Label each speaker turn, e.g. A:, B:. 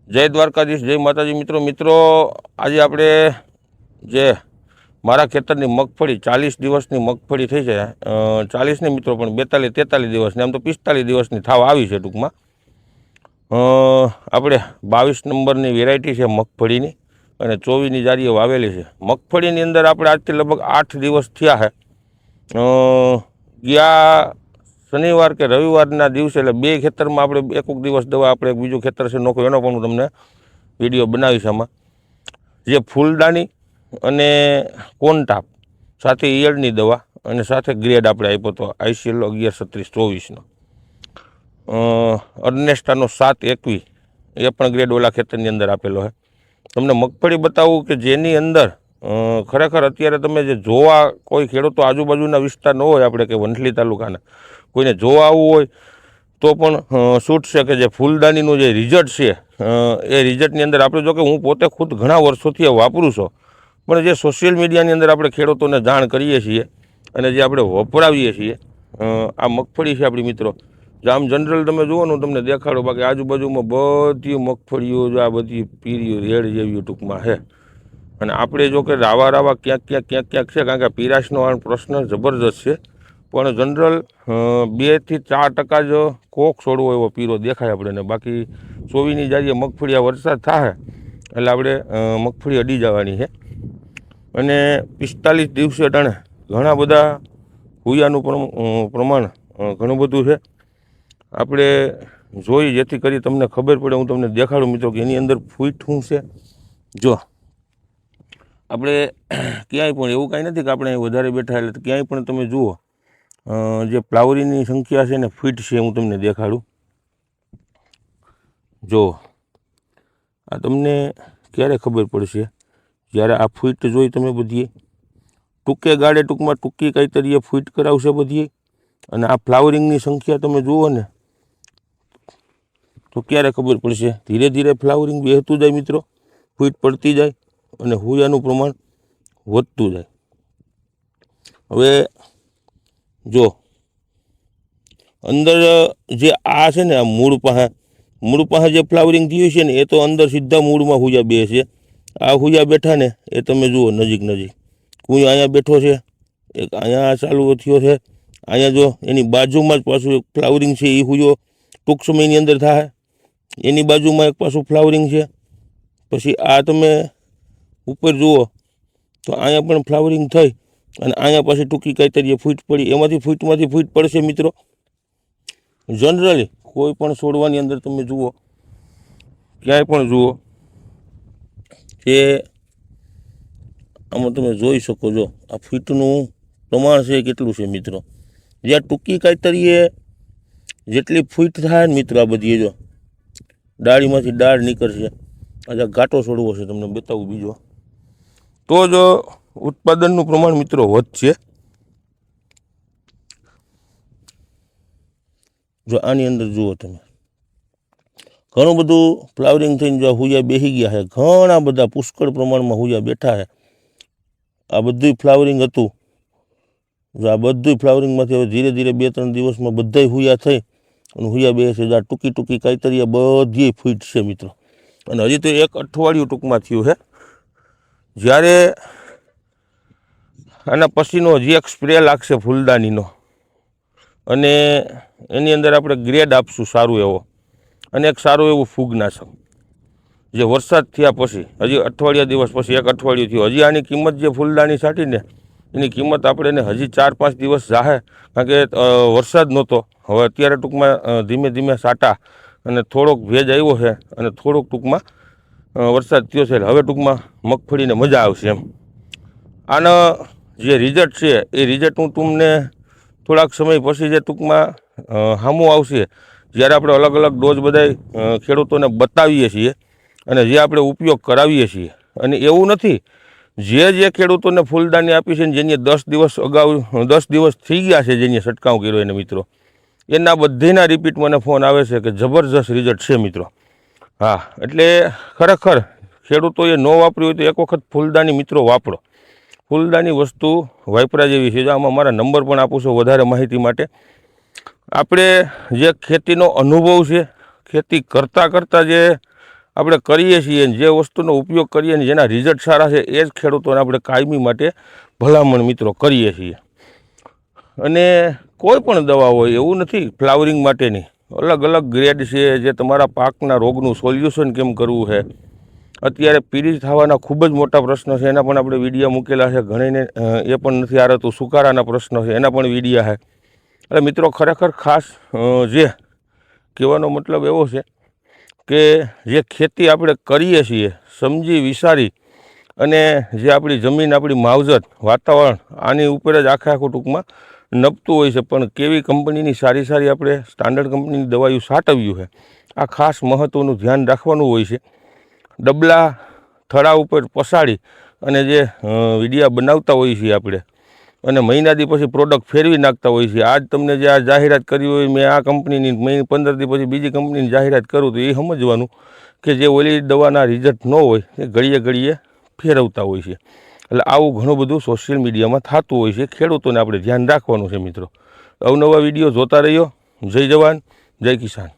A: જય દ્વારકાધીશ, જય માતાજી મિત્રો આજે આપણે જે મારા ખેતરની મગફળી 40 દિવસની મગફળી થઈ છે, 40 નહીં મિત્રો પણ 42-43 દિવસની, આમ તો 45 દિવસની થાવ આવી છે ટૂંકમાં. આપણે 22 નંબરની વેરાયટી છે મગફળીની અને 24ની જારીએ વાવેલી છે. મગફળીની અંદર આપણે આજથી લગભગ 8 દિવસ થયા છે. ગયા શનિવાર કે રવિવારના દિવસે એટલે બે ખેતરમાં આપણે એક દિવસ દવા આપણે એક બીજું ખેતર છે નોખો, એનો પણ હું તમને વિડીયો બનાવીશ. આમાં જે ફૂલદાની અને કોનટાપ સાથે ઈયળની દવા અને સાથે ગ્રેડ આપણે આપ્યો હતો ICL 11-36-24નો, અર્નેસ્ટાનો 7-21 એ પણ ગ્રેડ ઓલા ખેતરની અંદર આપેલો છે. તમને મગફળી બતાવું કે જેની અંદર ખરેખર અત્યારે તમે જે જોવા કોઈ ખેડૂતો આજુબાજુના વિસ્તાર ન હોય, આપણે કે વંથલી તાલુકાના કોઈને જોવા આવવું હોય તો પણ શૂટ છે કે જે ફૂલદાનીનું જે રિઝલ્ટ છે એ રિઝલ્ટની અંદર આપણે જો કે હું પોતે ખુદ ઘણા વર્ષોથી વાપરું છું, પણ જે સોશિયલ મીડિયાની અંદર આપણે ખેડૂતોને જાણ કરીએ છીએ અને જે આપણે વપરાવીએ છીએ, આ મગફળી છે આપણી મિત્રો. જો આમ જનરલ તમે જુઓ ને તમને દેખાડો, બાકી આજુબાજુમાં બધી મગફળીઓ જો આ બધી પીરીઓ રેડ જેવી ટૂંકમાં છે. અને આપણે જો કે રાવા ક્યાંક છે, કારણ કે પીરાશનો આ પ્રશ્ન જબરજસ્ત છે, પણ જનરલ 2-4% જ કોક છોડવો એવો પીરો દેખાય આપણને. બાકી 24ની જારીએ મગફળી આ વરસાદ થાય એટલે આપણે મગફળી અડી જવાની છે. અને 45 દિવસે અટાણે ઘણા બધા હુયાનું પ્રમાણ ઘણું બધું છે. આપણે જોઈ જેથી કરી તમને ખબર પડે, હું તમને દેખાડું મિત્રો કે એની અંદર ફૂટ શું છે. જો આપણે ક્યાંય પણ એવું કાંઈ નથી કે આપણે વધારે બેઠા એટલે ક્યાંય પણ તમે જુઓ જે ફ્લાવરીની સંખ્યા છે ને ફીટ છે, હું તમને દેખાડું. જો આ તમને ક્યારે ખબર પડશે, જ્યારે આ ફીટ જોઈ તમે બધી ટૂંકે ગાળે ટૂંકમાં ટૂંકી કાંઈતરીએ ફીટ કરાવશે બધી. અને આ ફ્લાવરિંગની સંખ્યા તમે જુઓ ને તો ક્યારે ખબર પડશે. ધીરે ધીરે ફ્લાવરિંગ બેસતું જાય મિત્રો, ફીટ પડતી જાય અને હુયાનું પ્રમાણ વધતું જાય. હવે જો અંદર જે આ છે ને આ મૂળ પાસે જે ફ્લાવરિંગ થયું છે ને એ તો અંદર સીધા મૂળમાં હુયા બે છે. આ હુયા બેઠા ને એ તમે જુઓ નજીક કોઈ અહીંયા બેઠો છે, એક અહીંયા ચાલુ થયો છે, અહીંયા જો એની બાજુમાં જ પાછું એક ફ્લાવરિંગ છે, એ હુયો ટૂંક સમયની અંદર થાય. એની બાજુમાં એક પાછું ફ્લાવરિંગ છે. પછી આ તમે ઉપર જુઓ તો અહીંયા પણ ફ્લાવરિંગ થઈ અને અહીંયા પાછી ટૂંકી કાંઈતરીએ ફૂટ પડી, એમાંથી ફૂટ પડશે મિત્રો. જનરલી કોઈ પણ છોડવાની અંદર તમે જુઓ, ક્યાંય પણ જુઓ કે આમાં તમે જોઈ શકો છો આ ફીટનું પ્રમાણ છે કેટલું છે મિત્રો. જ્યાં ટૂંકી કાંઈતરીએ જેટલી ફૂટ થાય ને મિત્રો, આ બધી જો ડાળીમાંથી ડાળ નીકળશે. આજે ઘાટો છોડવો છે તમને બતાવું બીજો, તો જ ઉત્પાદનનું પ્રમાણ મિત્રો વધશે. જો આની અંદર જુઓ તમે ઘણું બધું ફ્લાવરિંગ થઈને જો હુયા બેસી ગયા છે, ઘણા બધા પુષ્કળ પ્રમાણમાં હુયા બેઠા છે. આ બધું ફ્લાવરિંગ હતું, જો આ બધું ફ્લાવરિંગમાંથી હવે ધીરે ધીરે 2-3 દિવસમાં બધાય હુયા થઈ અને હુયા બે છે. આ ટૂંકી કાંઈતરીએ બધી ફૂટ છે મિત્રો. અને હજી તો 1 અઠવાડિયું ટૂંકમાં થયું છે. જ્યારે આના પછીનો હજી એક સ્પ્રે લાગશે ફૂલદાનીનો, અને એની અંદર આપણે ગ્રેડ આપશું સારું એવો, અને એક સારું એવું ફૂગનાશક. જે વરસાદ થયા પછી હજી 1 અઠવાડિયા પછી 1 અઠવાડિયું થયું, હજી આની કિંમત જે ફૂલદાની છાંટીને એની કિંમત આપણે હજી 4-5 દિવસ જાહે, કારણ કે વરસાદ નહોતો. હવે અત્યારે ટૂંકમાં ધીમે ધીમે સાટા અને થોડોક ભેજ આવ્યો છે અને થોડોક ટૂંકમાં વરસાદ થયો છે. હવે ટૂંકમાં મગફળીને મજા આવશે એમ. આના જે રિઝલ્ટ છે એ રિઝલ્ટ હું તમને થોડાક સમય પછી જે ટૂંકમાં સામું આવશે, જ્યારે આપણે અલગ અલગ ડોઝ બધાય ખેડૂતોને બતાવીએ છીએ અને જે આપણે ઉપયોગ કરાવીએ છીએ. અને એવું નથી જે ખેડૂતોને ફૂલદાની આપી છે ને જેની 10 દિવસ અગાઉ 10 દિવસ થઈ ગયા છે જેની છંટકાવ કર્યો એને મિત્રો, એના બધીના રિપીટ મને ફોન આવે છે કે જબરજસ્ત રિઝલ્ટ છે મિત્રો. હા, એટલે ખરેખર ખેડૂતોએ ન વાપરી હોય તો એક વખત ફૂલદાની મિત્રો વાપરો. ફૂલદાની વસ્તુ વાપરા જેવી છે. આમાં મારા નંબર પણ આપું છું વધારે માહિતી માટે. આપણે જે ખેતીનો અનુભવ છે, ખેતી કરતાં જે આપણે કરીએ છીએ ને જે વસ્તુનો ઉપયોગ કરીએ ને જેના રિઝલ્ટ સારા છે એ જ ખેડૂતોને આપણે કાયમી માટે ભલામણ મિત્રો કરીએ છીએ. અને કોઈ પણ દવા હોય એવું નથી ફ્લાવરિંગ માટેની, અલગ અલગ ગ્રેડ છે જે તમારા પાકના રોગનું સોલ્યુશન કેમ કરવું છે. અત્યારે પીળી થવાના ખૂબ જ મોટા પ્રશ્નો છે, એના પણ આપણે વિડીયા મૂકેલા છે. ઘણીને એ પણ નથી આવડતું. સુકારાના પ્રશ્નો છે એના પણ વિડીયા છે. એટલે મિત્રો ખરેખર ખાસ જે કહેવાનો મતલબ એવો છે કે જે ખેતી આપણે કરીએ છીએ સમજી વિચારી અને જે આપણી જમીન, આપણી માવજત, વાતાવરણ આની ઉપર જ આખું ટૂંકમાં નપતું હોય છે. પણ કેવી કંપનીની સારી સારી આપણે સ્ટાન્ડર્ડ કંપનીની દવાઓ સાટવ્યું છે, આ ખાસ મહત્ત્વનું ધ્યાન રાખવાનું હોય છે. ડબલા થડા ઉપર પસાડી અને જે વિડીયા બનાવતા હોઈએ છીએ આપણે, અને મહિનાથી પછી પ્રોડક્ટ ફેરવી નાખતા હોઈએ છીએ. આજ તમને જે આ જાહેરાત કરી હોય મેં આ કંપનીની, 15 દી પછી બીજી કંપનીની જાહેરાત કરું તો એ સમજવાનું કે જે ઓલી દવાના રિઝલ્ટ ન હોય એ ઘડીએ ઘડીએ ફેરવતા હોય છે. એટલે આવું ઘણું બધું સોશિયલ મીડિયામાં થતું હોય છે. ખેડૂતોને આપણે ધ્યાન રાખવાનું છે મિત્રો. અવનવા વિડીયો જોતા રહ્યો. જય જવાન, જય કિસાન.